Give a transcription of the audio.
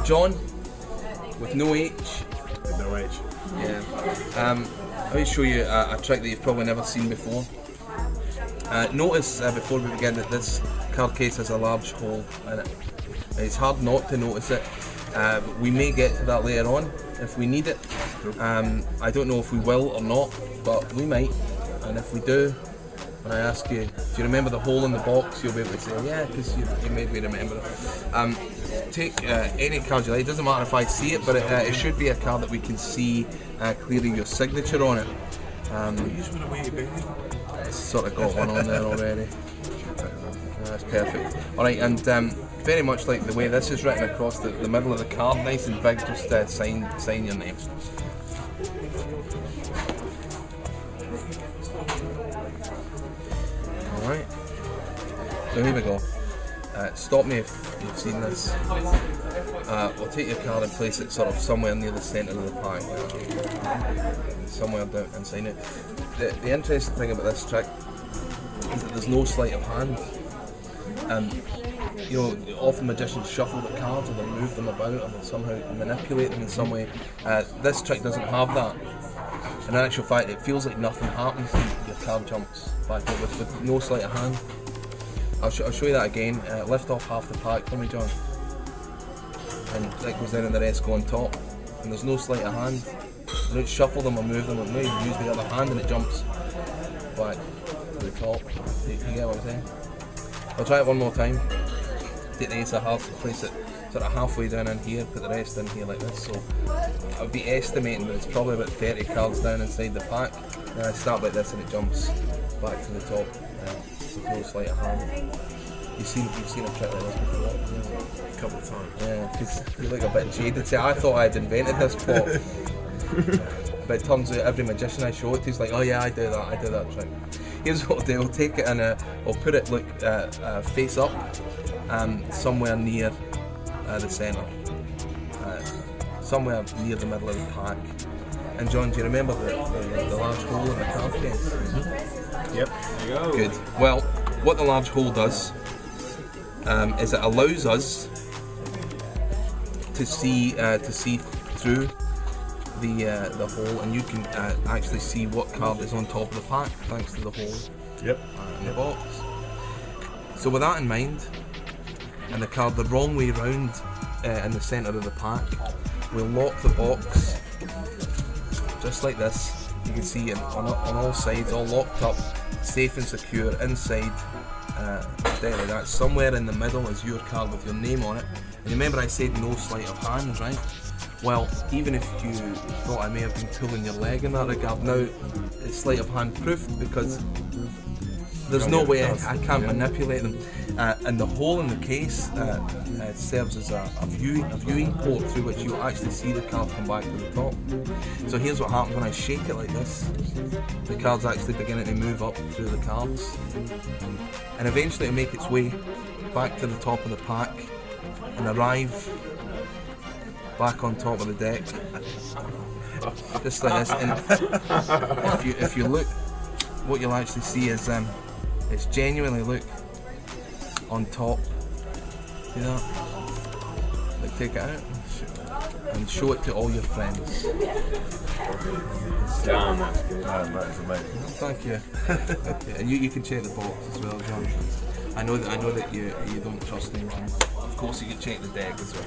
John, with no H. With no H. Yeah. Let me show you a trick that you've probably never seen before. Notice before we begin that this card case has a large hole in it. It's hard not to notice it. We may get to that later on if we need it. I don't know if we will or not, but we might. And if we do, when I ask you, do you remember the hole in the box, you'll be able to say, yeah, because you made me remember it. Take any card you like. It doesn't matter if I see it, but it should be a card that we can see clearly your signature on it. Sort of got one on there already. That's perfect. Alright, and very much like the way this is written across the middle of the card, nice and big, just sign your name. Alright, so here we go. Stop me if you've seen this. We'll take your card and place it sort of somewhere near the centre of the pack. Somewhere down and sign it. The interesting thing about this trick is that there's no sleight of hand. You know, often magicians shuffle the cards or they move them about or they somehow manipulate them in some way. This trick doesn't have that. In actual fact, it feels like nothing happens. Your card jumps back with no sleight of hand. I'll show you that again. Lift off half the pack for me, John. And that goes down and the rest go on top. And there's no sleight of hand. You don't shuffle them or move them, or maybe use the other hand and it jumps back to the top. You get what I'm saying? I'll try it one more time. Take the ace of hearts and place it sort of halfway down in here, put the rest in here like this. So I'll be estimating that it's probably about 30 cards down inside the pack. Then I start like this and it jumps back to the top with no sleight of hand. You've seen a trick like this before? Yeah. A couple of times. Yeah, because you look a bit jaded. See, I thought I'd invented this plot. But it turns out every magician I show it to is like, oh yeah, I do that trick. Here's what I'll do, I'll take it and I'll put it face up somewhere near the centre. Somewhere near the middle of the pack. And John, do you remember the large hole in the card case? Mm-hmm. Yep, there you go. Good. Well, what the large hole does is it allows us to see through the hole, and you can actually see what card is on top of the pack thanks to the hole in the box. So with that in mind, and the card the wrong way round in the centre of the pack, we'll lock the box just like this. You can see it on all sides, all locked up, safe and secure inside. There like that. Somewhere in the middle is your card with your name on it. And remember I said no sleight of hand, right? Well, even if you thought I may have been pulling your leg in that regard, now it's sleight of hand proof because there's no way I can't manipulate them. And the hole in the case serves as a viewing port through which you'll actually see the card come back to the top. So here's what happens when I shake it like this. The card's actually beginning to move up through the cards. And eventually it'll make its way back to the top of the pack and arrive back on top of the deck. Just like this. And if you look, what you'll actually see is it's genuinely, look, on top. See that? Like, take it out and show it to all your friends. Damn, that's good. That is amazing. Thank you. Okay. And you can check the box as well, John. I know that you don't trust me. Of course, you can check the deck as well.